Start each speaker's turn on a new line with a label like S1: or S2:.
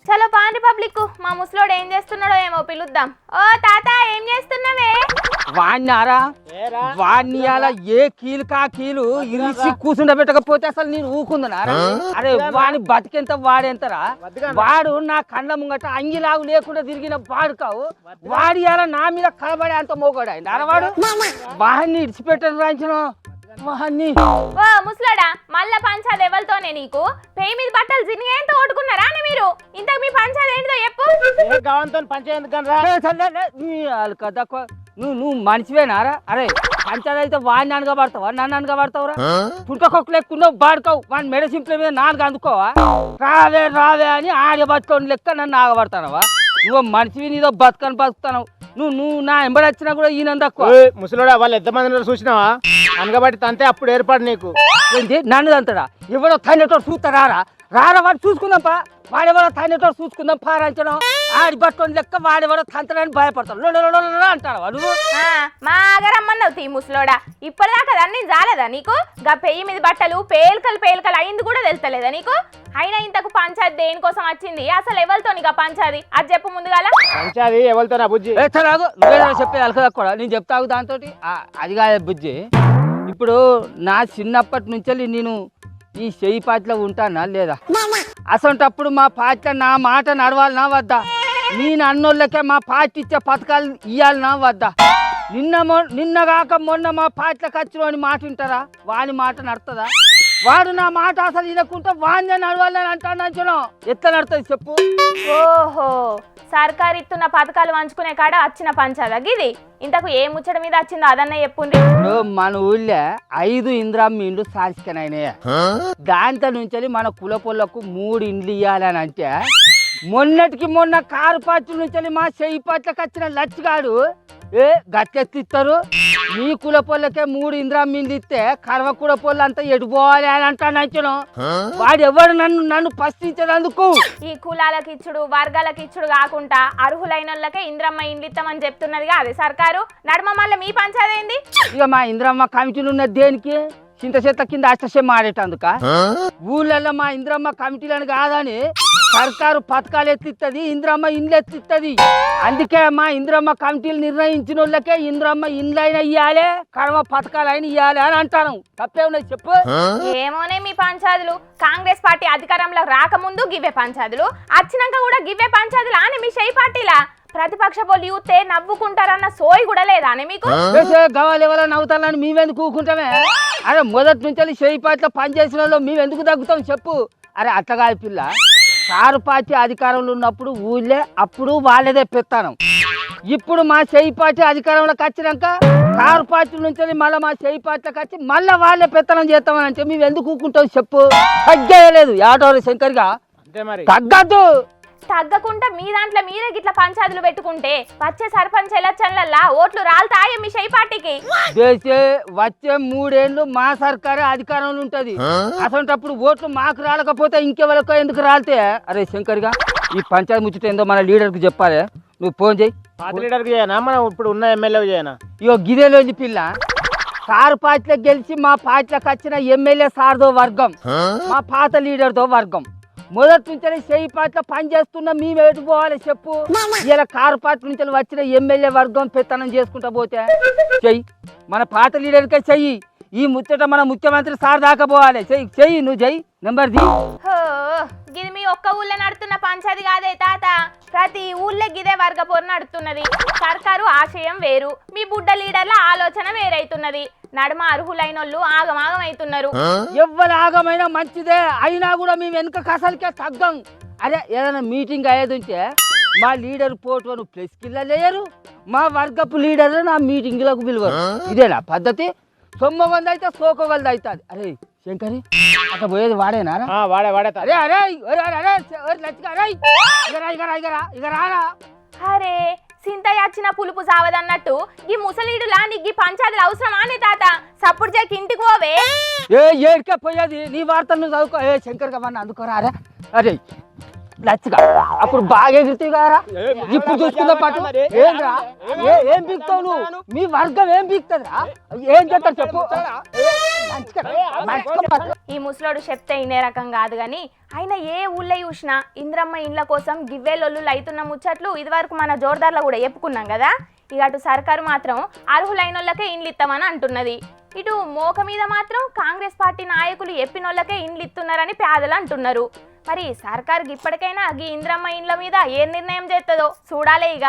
S1: చలో pan republic మా ముసలోడు ఏం చేస్తున్నాడో ఏమో పిలుద్దాం. ఓ తాత ఏం చేస్తున్నావే?
S2: వాడినారా వాడిని అలా ఏ కీలుకా కీలు ఇరిసి కూర్చుండబెట్టకపోతే అసలు నేను ఊకుందనారా? అరే వాని బతికెంత వాడెంతరా? వాడు నా కళ్ళ ముంగట అంగిలాగు లేకుండా తిరిగిన వాడుకావు. వాడి అలా నా మీద కలబడే అంత మోగాడు ఆయన అరవాడు. వాడిని ఇడిచిపెట్టను రాయించిన వాడిని.
S1: ఓ ముసలోడా మళ్ళా పంచాది ఎవరితోనే నీకు? పేయి మీద బట్టలు జినిగేంత ఓటుకున్నారా అని మీరు? ఇంతకు మీ పంచాది ఏంటిదో చెప్పు.
S2: నువ్వు మనిషివేనారా? అరే పంచాయతీ అయితే వాడిని అనగబడతావా నన్ను అనగబడతావురా? పుట్టకొక్కలు ఎక్కున్నావు బాడుకోవు వాడిని మెడసింపుల మీద నాలుగు అందుకోవా? రావే రావే అని ఆడబట్టుకోని లెక్క నన్ను ఆగబడతానవా? నువ్వు మనిషివి నీదో బతుకుతావు. నువ్వు నా ఎంబడి వచ్చినా కూడా ఈయన తక్కువ.
S3: ముసలోడా వాళ్ళు ఎంతమంది చూసినావా? అనగబట్టి తంతే అప్పుడు ఏర్పాటు నీకు.
S2: ఏంటి నన్ను తంతడా? ఎవరో తనేటోడు చూస్తారా? రారా వాడు చూసుకుందాంపా. వాడెవరో తనేటోడు చూసుకుందాం పారాంచడం. ఆడి బట్టుకొని లెక్క వాడెవరో తంతడానికి భయపడతాడు అంటాడు వాడు.
S1: మా ఆగరమ్మన్నావు తీ ముసలోడా. ఇప్పటిదాకా అన్ని జాలేదా నీకు? గా పెయ్యి మీద బట్టలు పేలికలు అయింది కూడా తెలుస్తలేదా నీకు? అయినా ఇంతకు పంచాది దేనికోసం వచ్చింది? అసలు ఎవరితో నీకు పంచాది అది చెప్పు ముందుగాల.
S3: పంచాది ఎవరితో నా బుజ్జి?
S2: నువ్వేదో చెప్పేది అలకదా కూడా నేను చెప్తావు దాంతో. అది కాదు బుజ్జి, ఇప్పుడు నా చిన్నప్పటి నుంచి నేను ఈ చెయ్యి పాటలో ఉంటానా లేదా? అసంటప్పుడు మా పార్టీ నా మాట నడవాలనా వద్దా? నేను అన్నోళ్ళకే మా పార్టీ ఇచ్చే పథకాలు ఇవ్వాలనా వద్దా? నిన్నగాక మొన్న మా పార్టీలకు వచ్చిన మాట వింటారా? వాని మాట నడుతుందా? వాడు నా మాట అసలు వినకుంటే వాడిని నడవాలని అంటాను. ఎట్లా నడుతుంది చెప్పు?
S1: ఓహో సర్కారు ఇస్తున్న పథకాలు పంచుకునే కాడ వచ్చిన పంచాదా గిది? ఇంతకు ఏ ముచ్చట మీద వచ్చిందో అదన్న చెప్పుండి.
S2: ఇప్పుడు మన ఊళ్ళో 5 ఇంద్రమ్మ ఇండ్లు సాధికనైనాయి. దాంతో నుంచి మన కులపొలకు 3 ఇండ్లు ఇవ్వాలని అంటే మొన్నటికి మొన్న కారు పార్టీ నుంచి మా చెయ్యి పాటలకు వచ్చిన లచ్చిగాడు గట్టెత్తిస్తారు. మీ కులపొల్లకే 3 ఇంద్రమ్మ ఇండ్లు ఇస్తే కర్వ కులపొల్లు అంతా ఎడిపోవాలి అని అంటాను. వాడు ఎవరు నన్ను ప్రశ్నించేందుకు? ఈ
S1: కులాలకు ఇచ్చుడు వర్గాలకు ఇచ్చుడు కాకుండా అర్హులైన వాళ్ళకే ఇంద్రమ్మ ఇండ్లు ఇస్తామని చెప్తున్నదిగా అది సర్కారు. నడుమ మళ్ళీ మీ పంచాదేంది?
S2: ఇక మా ఇంద్రమ్మ కమిటీలు ఉన్నది దేనికి? చింత చెట్ల కింద అష్టశం ఆడేటందుక? ఊళ్ళల్లో మా ఇంద్రమ్మ కమిటీలను కాదని సర్కారు పథకాలు ఎత్తిస్తుంది, ఇంద్రమ్మ ఇండ్లు ఎత్తిస్తుంది. అందుకే మా ఇంద్రమ్మ కమిటీలు నిర్ణయించిన వాళ్ళకే ఇంద్రమ్మ ఇండ్లైనా ఇవ్వాలి, కర్మ పథకాలైనా ఇవ్వాలి అని అంటాను. తప్పే ఉన్నది చెప్పు.
S1: ఏమోనే మీ పంచాదులు. కాంగ్రెస్ పార్టీ అధికారంలో రాకముందు గివ్వే పంచాదులు, వచ్చినాక కూడా గివ్వే పంచాదులు అని మీ షై పార్టీలా? ప్రతిపక్ష పోలు యూతే నవ్వుకుంటారన్న సోయి కూడా లేదా మీకు?
S2: గవాలు ఎవరో నవ్వుతారని మేమెందుకు కూకుంటామే? అరే మొదటి నుంచి షై పార్టీలో పనిచేసిన వాళ్ళు మేమెందుకు తగ్గుతాం చెప్పు? అరే అట్లా కాదు పిల్ల, కారు పార్టీ అధికారంలో ఉన్నప్పుడు ఊళ్ళే అప్పుడు వాళ్ళదే పెత్తనం. ఇప్పుడు మా చెయ్యి పార్టీ అధికారంలోకి వచ్చినాక కారు పార్టీ నుంచి మళ్ళీ మా చెయ్యి పార్టీలోకి వచ్చి మళ్ళీ వాళ్ళే పెత్తనం చేస్తామని అంటే మేము ఎందుకు కూకుంటాం చెప్పు? తగ్గలేదు ఆటోలు శంకర్గా తగ్గద్దు.
S1: తగ్గకుండా మీ దాంట్లో మీరే గిట్ల పంచాదులు పెట్టుకుంటే వచ్చే సర్పంచ్ ఎలక్షన్లల్లా ఓట్లు రాలుతాయి మీ షై పార్టీకి.
S2: వచ్చే 3 ఏళ్ళు మా సర్కారే అధికారంలో ఉంటది. అసలు ఓట్లు మాకు రాలకపోతే ఇంకెవరికో ఎందుకు రాలితే? అరే శంకర్గా ఈ పంచాయతీ ముచ్చట ఏందో మన లీడర్ కి చెప్పాలి. నువ్వు ఫోన్ చేయి.
S3: లీడర్ కి చేయనా? మనం ఇప్పుడు ఉన్న ఎమ్మెల్యే చేయనా?
S2: ఇగో గిదేలోని పిల్ల కారు పార్టీలకు గెలిచి మా పార్టీలకు వచ్చిన ఎమ్మెల్యే సార్దో వర్గం, మా పాత లీడర్తో వర్గం. మొదటి నుంచి చెయ్యి పార్టీలో పనిచేస్తున్నా మేము ఎటుపోవాలి చెప్పు? ఇలా కారు పార్టీ నుంచి వచ్చిన ఎమ్మెల్యే వర్గం పెత్తనం చేసుకుంటా పోతే చెయ్యి. మన పాత లీడర్కే చెయ్యి. ఈ ముచ్చట మన ముఖ్యమంత్రి సార్ దాకా పోవాలి. చెయ్యి నువ్వు చెయ్యి. Number the.
S1: గిది మీ ఒక్క ఊళ్ళో నడుతున్న పంచాది కాదే తాత, ప్రతి ఊళ్ళో గిదే వర్గ పోరు నడుతున్నది. సర్కారు ఆశయం వేరు, మీ బుడ్డ లీడర్ల ఆలోచన వేరైతున్నది. నడుమ అర్హులైన వాళ్ళు ఆగమాగం అవుతున్నారు.
S2: ఎవ్వరు ఆగమైనా మంచిదే, అయినా కూడా మేము వెనుక కసలకే తగ్గం. అరే ఏదైనా మీటింగ్ అయ్యేది ఉంటే మా లీడర్ పోటు ప్రెస్ కిల్ల లేయరు, మా వర్గపు లీడర్ నా మీటింగ్లకు పిలువరు. ఇదేనా పద్ధతి? సొమ్మగొంది అయితే సోకగొంది అవుతుంది. అరే శంకరి అట్లా పోయేది వాడేనా?
S3: వాడే.
S2: అరే అరే ఇక రారా.
S1: అరే సింతయ్య వచ్చిన పులుపు సావదన్నట్టు ఈ ముసలీడులా నీకు పంచాదులు అవసరమా అని తాత? సప్పుడు చేకి ఇంటికి పోవే.
S2: ఏడ్కే పోయేది నీ వార్తలు నువ్వు చదువుకో. శంకర్ కమన్నా అందుకోరా. అరే అరే లచ్చగా అప్పుడు బాగా ఎగురుతాయి కదరా ఇప్పుడు చూసుకున్న పాటు ఏంద్రా ఏం పీక్తావు నువ్వు మీ వర్గం ఏం పీక్తుందిరా ఏం చేస్తారు చెప్పు
S1: ఈ ముసలోడు చెప్తే ఇనే రకం కాదు గాని ఆయన ఏ ఊళ్ళో చూసినా ఇంద్రమ్మ ఇండ్ల కోసం గివ్వేలొల్లు అవుతున్న ముచ్చట్లు ఇదివరకు మన జోర్దార్లో కూడా చెప్పుకున్నాం కదా. ఇక అటు సర్కారు మాత్రం అర్హులైన వాళ్ళకే ఇండ్లు ఇస్తామని అంటున్నది. ఇటు మోక మీద మాత్రం కాంగ్రెస్ పార్టీ నాయకులు చెప్పినోళ్ళకే ఇండ్లు ఇస్తున్నారని పేదలు అంటున్నారు. మరి సర్కారుకి ఇప్పటికైనా ఈ ఇంద్రమ్మ ఇండ్ల మీద ఏ నిర్ణయం చేస్తుందో చూడాలే ఇక.